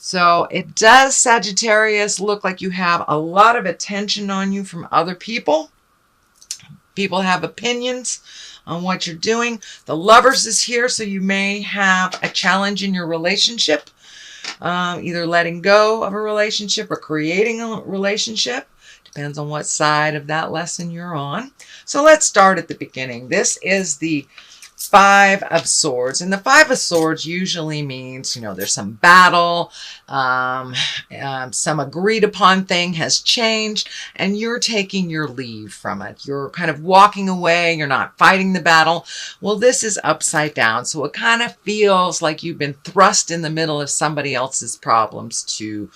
So it does, Sagittarius, look like you have a lot of attention on you from other people. People have opinions on what you're doing. The Lovers is here, so you may have a challenge in your relationship, either letting go of a relationship or creating a relationship. Depends on what side of that lesson you're on. So let's start at the beginning. This is the Five of Swords, and the Five of Swords usually means, there's some battle, some agreed upon thing has changed, and you're taking your leave from it. You're kind of walking away. You're not fighting the battle. Well, this is upside down, so it kind of feels like you've been thrust in the middle of somebody else's problems to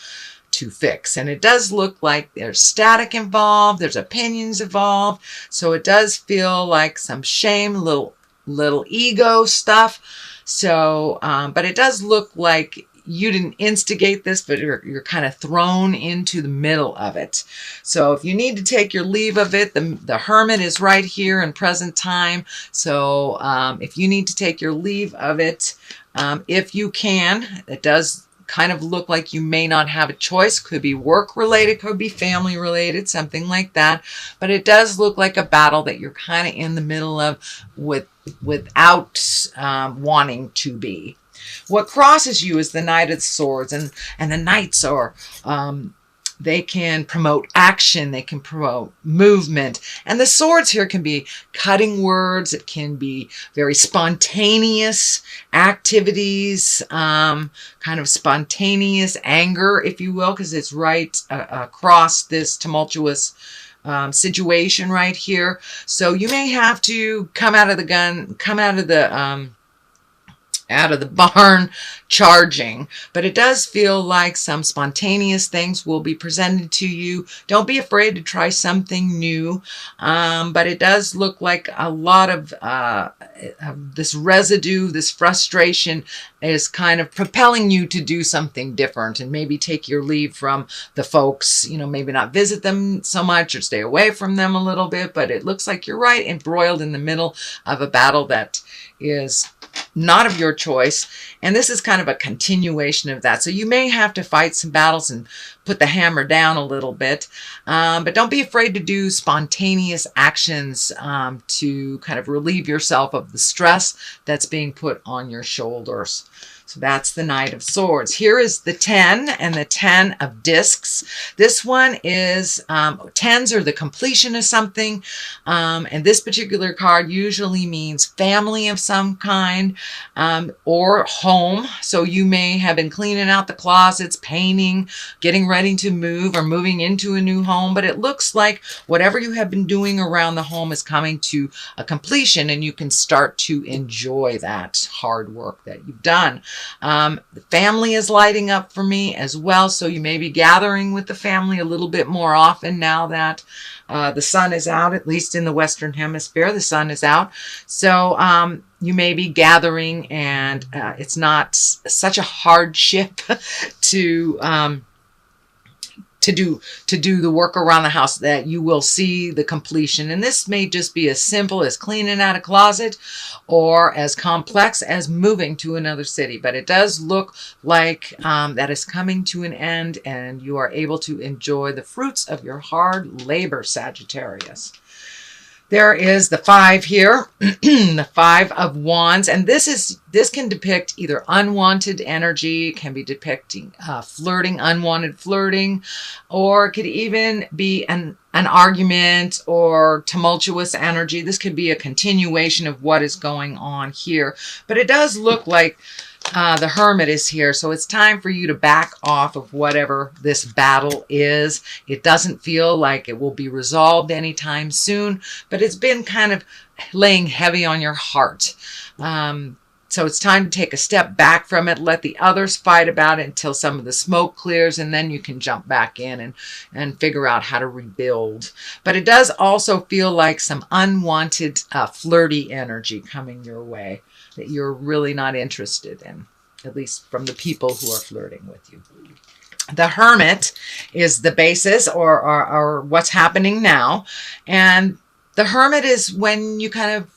fix. And it does look like there's static involved, there's opinions involved, so it does feel like some shame, little ego stuff. So but it does look like you didn't instigate this, but you're kind of thrown into the middle of it. So if you need to take your leave of it, the Hermit is right here in present time. So if you need to take your leave of it, if you can, it does kind of look like you may not have a choice. Could be work related, could be family related, something like that. But it does look like a battle that you're kind of in the middle of without wanting to be. What crosses you is the Knight of Swords, and the Knights are they can promote action, they can promote movement. And the swords here can be cutting words, it can be very spontaneous activities, kind of spontaneous anger, if you will, because it's right across this tumultuous situation right here. So you may have to come out of the barn charging, but it does feel like some spontaneous things will be presented to you. Don't be afraid to try something new, but it does look like a lot of this residue, this frustration is kind of propelling you to do something different and maybe take your leave from the folks, maybe not visit them so much or stay away from them a little bit, but it looks like you're right embroiled in the middle of a battle that is not of your choice, and this is kind of a continuation of that. So you may have to fight some battles and put the hammer down a little bit, but don't be afraid to do spontaneous actions to kind of relieve yourself of the stress that's being put on your shoulders. So that's the Knight of Swords. Here is the 10 and the 10 of Discs. This one is, 10s are the completion of something. And this particular card usually means family of some kind, or home. So you may have been cleaning out the closets, painting, getting ready to move, or moving into a new home. But it looks like whatever you have been doing around the home is coming to a completion, and you can start to enjoy that hard work that you've done. The family is lighting up for me as well, so you may be gathering with the family a little bit more often now that the sun is out, at least in the Western Hemisphere, the sun is out. So you may be gathering, and it's not such a hardship to do the work around the house that you will see the completion. And this may just be as simple as cleaning out a closet or as complex as moving to another city. But it does look like that is coming to an end, and you are able to enjoy the fruits of your hard labor, Sagittarius. There is the 5 here, the 5 of Wands, and this can depict either unwanted energy, can be depicting flirting, unwanted flirting, or it could even be an argument or tumultuous energy. This could be a continuation of what is going on here, but it does look like the Hermit is here, so it's time for you to back off of whatever this battle is. It doesn't feel like it will be resolved anytime soon, but it's been kind of laying heavy on your heart. So it's time to take a step back from it, let the others fight about it until some of the smoke clears, and then you can jump back in and figure out how to rebuild. But it does also feel like some unwanted flirty energy coming your way that you're really not interested in, at least from the people who are flirting with you. The Hermit is the basis or what's happening now. And the Hermit is when you kind of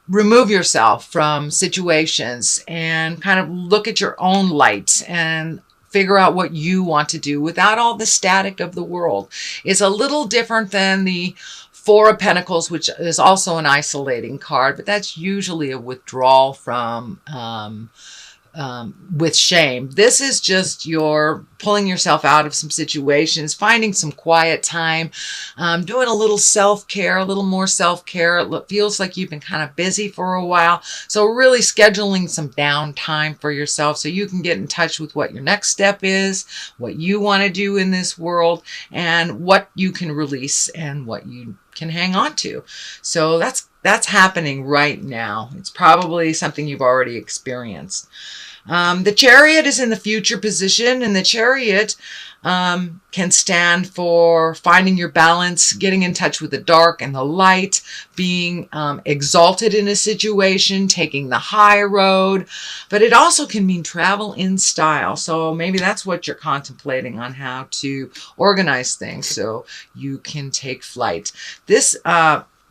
remove yourself from situations and kind of look at your own light and figure out what you want to do without all the static of the world. It's a little different than the Four of Pentacles, which is also an isolating card, but that's usually a withdrawal from with shame. This is just your pulling yourself out of some situations, finding some quiet time, doing a little self-care, a little more self-care. It feels like you've been kind of busy for a while. So really scheduling some downtime for yourself so you can get in touch with what your next step is, what you want to do in this world, and what you can release and what you can hang on to. So that's happening right now. It's probably something you've already experienced. The Chariot is in the future position, and the Chariot can stand for finding your balance, getting in touch with the dark and the light, being exalted in a situation, taking the high road. But it also can mean travel in style. So maybe that's what you're contemplating on how to organize things so you can take flight.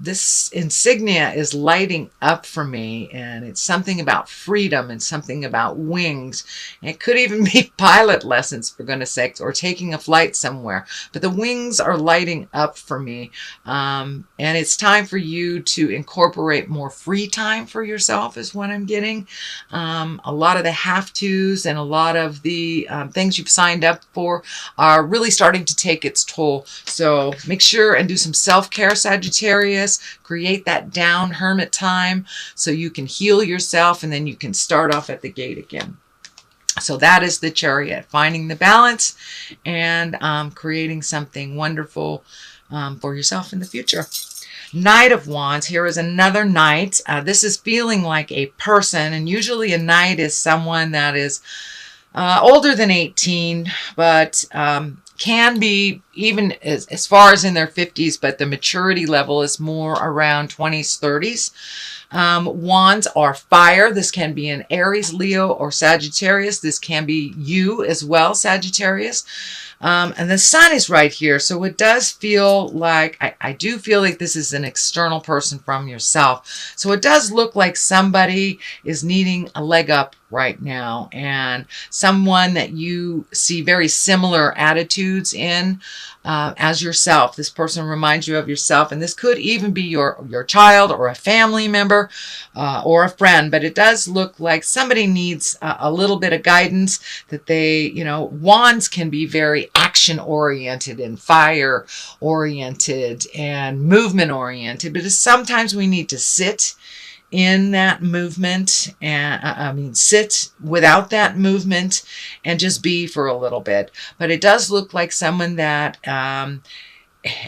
This insignia is lighting up for me, and it's something about freedom and something about wings. It could even be pilot lessons, for goodness sakes, or taking a flight somewhere. But the wings are lighting up for me, and it's time for you to incorporate more free time for yourself is what I'm getting. A lot of the have-tos and a lot of the things you've signed up for are really starting to take its toll. So make sure and do some self-care, Sagittarius. Create that down hermit time so you can heal yourself, and then you can start off at the gate again. So that is the Chariot, finding the balance and creating something wonderful for yourself in the future. Knight of Wands. Here is another knight. This is feeling like a person, and usually a knight is someone that is older than 18, but can be even as far as in their 50s, but the maturity level is more around 20s, 30s. Wands are fire. This can be an Aries, Leo, or Sagittarius. This can be you as well, Sagittarius. And the sun is right here. So it does feel like, I do feel like this is an external person from yourself. So it does look like somebody is needing a leg up right now, and someone that you see very similar attitudes in as yourself. This person reminds you of yourself, and this could even be your child or a family member or a friend, but it does look like somebody needs a little bit of guidance, that they, wands can be very action oriented and fire oriented and movement oriented, but sometimes we need to sit in that movement, and sit without that movement and just be for a little bit. But it does look like someone that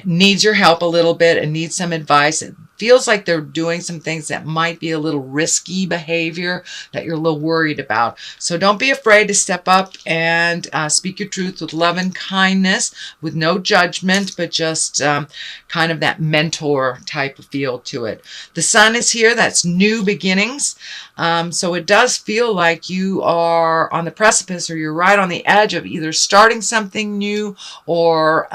needs your help a little bit and needs some advice. It feels like they're doing some things that might be a little risky behavior that you're a little worried about. So don't be afraid to step up and speak your truth with love and kindness, with no judgment, but just kind of that mentor type of feel to it. The sun is here. That's new beginnings. So it does feel like you are on the precipice, or you're right on the edge of either starting something new or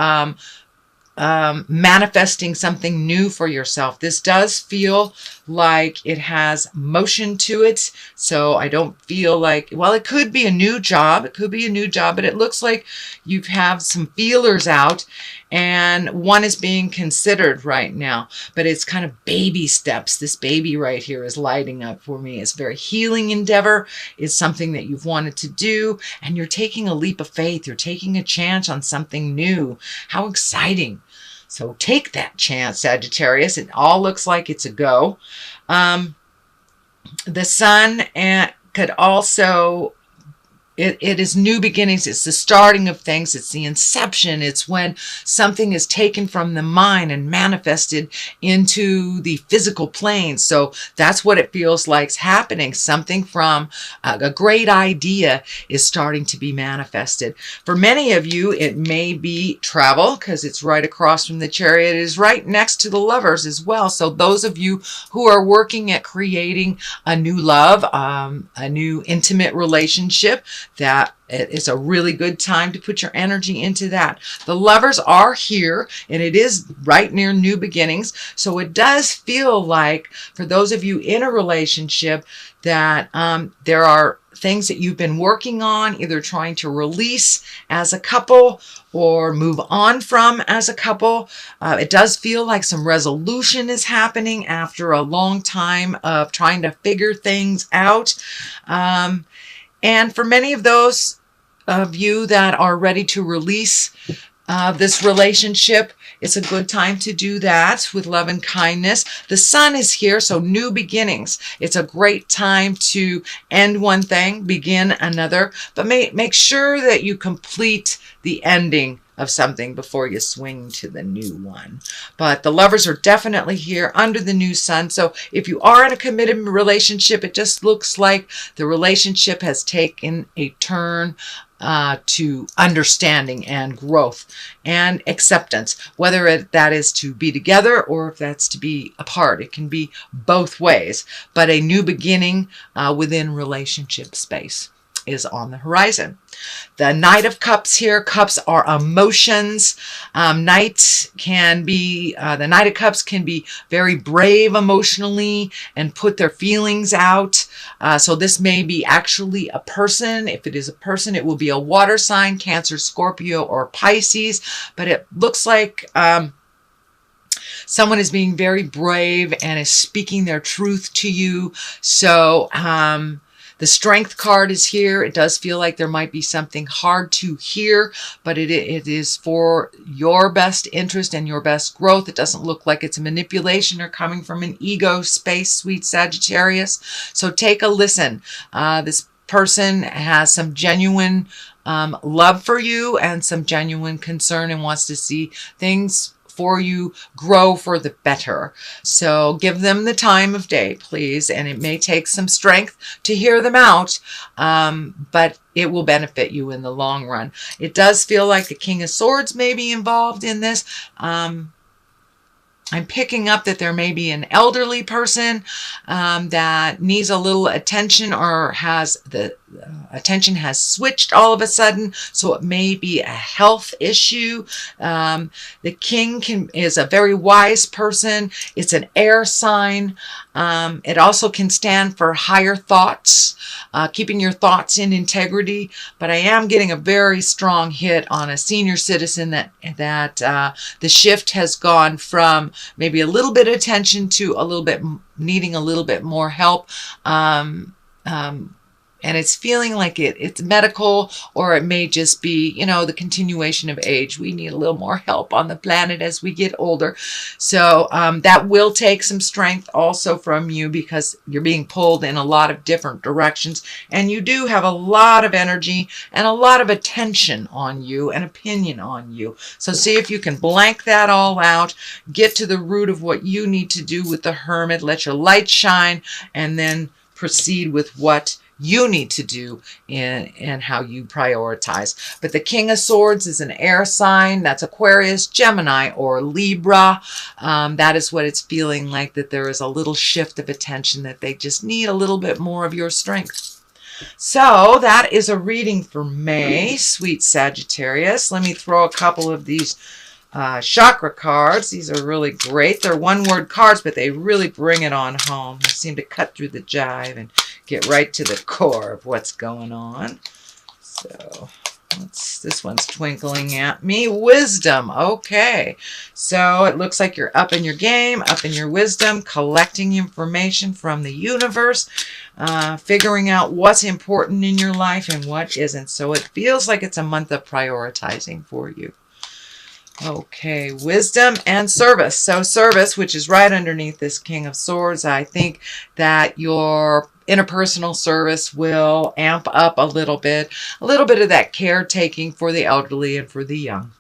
manifesting something new for yourself. This does feel like it has motion to it. So I don't feel like, well, it could be a new job. It could be a new job, but it looks like you have some feelers out, and one is being considered right now, but it's kind of baby steps. This baby right here is lighting up for me. It's a very healing endeavor. It's something that you've wanted to do, and you're taking a leap of faith. You're taking a chance on something new. How exciting. So take that chance, Sagittarius. It all looks like it's a go. The sun could also, it is new beginnings. It's the starting of things. It's the inception. It's when something is taken from the mind and manifested into the physical plane. So that's what it feels like is happening. Something from a great idea is starting to be manifested. For many of you, it may be travel, because it's right across from the Chariot. It is right next to the Lovers as well. So those of you who are working at creating a new love, a new intimate relationship, that it is a really good time to put your energy into that. The Lovers are here, and it is right near new beginnings. So it does feel like, for those of you in a relationship, that there are things that you've been working on, either trying to release as a couple or move on from as a couple. It does feel like some resolution is happening after a long time of trying to figure things out. And for many of those of you that are ready to release this relationship, it's a good time to do that with love and kindness. The sun is here, so new beginnings. It's a great time to end one thing, begin another, but make sure that you complete the ending of something before you swing to the new one. But the lovers are definitely here under the new sun. So if you are in a committed relationship, it just looks like the relationship has taken a turn to understanding and growth and acceptance, whether that is to be together or if that's to be apart. It can be both ways, but a new beginning within relationship space is on the horizon. The Knight of Cups here. Cups are emotions. The Knight of Cups can be very brave emotionally and put their feelings out. So this may be actually a person. If it is a person, it will be a water sign, Cancer, Scorpio, or Pisces. But it looks like someone is being very brave and is speaking their truth to you. So the Strength card is here. It does feel like there might be something hard to hear, but it is for your best interest and your best growth. It doesn't look like it's a manipulation or coming from an ego space, sweet Sagittarius. So take a listen. This person has some genuine love for you and some genuine concern and wants to see things for you grow for the better. So give them the time of day, please. And it may take some strength to hear them out, but it will benefit you in the long run. It does feel like the King of Swords may be involved in this. I'm picking up that there may be an elderly person that needs a little attention, or has the attention has switched all of a sudden. So it may be a health issue. The King is a very wise person. It's an air sign. It also can stand for higher thoughts, keeping your thoughts in integrity. But I am getting a very strong hit on a senior citizen that the shift has gone from maybe a little bit of attention to a little bit needing a little bit more help. And it's feeling like it's medical, or it may just be, the continuation of age. We need a little more help on the planet as we get older. So that will take some strength also from you, because you're being pulled in a lot of different directions. And you do have a lot of energy and a lot of attention on you and opinion on you. So see if you can blank that all out, get to the root of what you need to do with the Hermit, let your light shine, and then proceed with what you need to do and how you prioritize. But the King of Swords is an air sign. That's Aquarius, Gemini, or Libra. That is what it's feeling like, that there is a little shift of attention, that they just need a little bit more of your strength. So that is a reading for May, sweet Sagittarius. Let me throw a couple of these chakra cards. These are really great. They're one-word cards, but they really bring it on home. They seem to cut through the jive and get right to the core of what's going on. So this one's twinkling at me. Wisdom. Okay. So it looks like you're up in your game, up in your wisdom, collecting information from the universe, figuring out what's important in your life and what isn't. So it feels like it's a month of prioritizing for you. Okay, wisdom and service. So service, which is right underneath this King of Swords, I think that your interpersonal service will amp up a little bit of that caretaking for the elderly and for the young.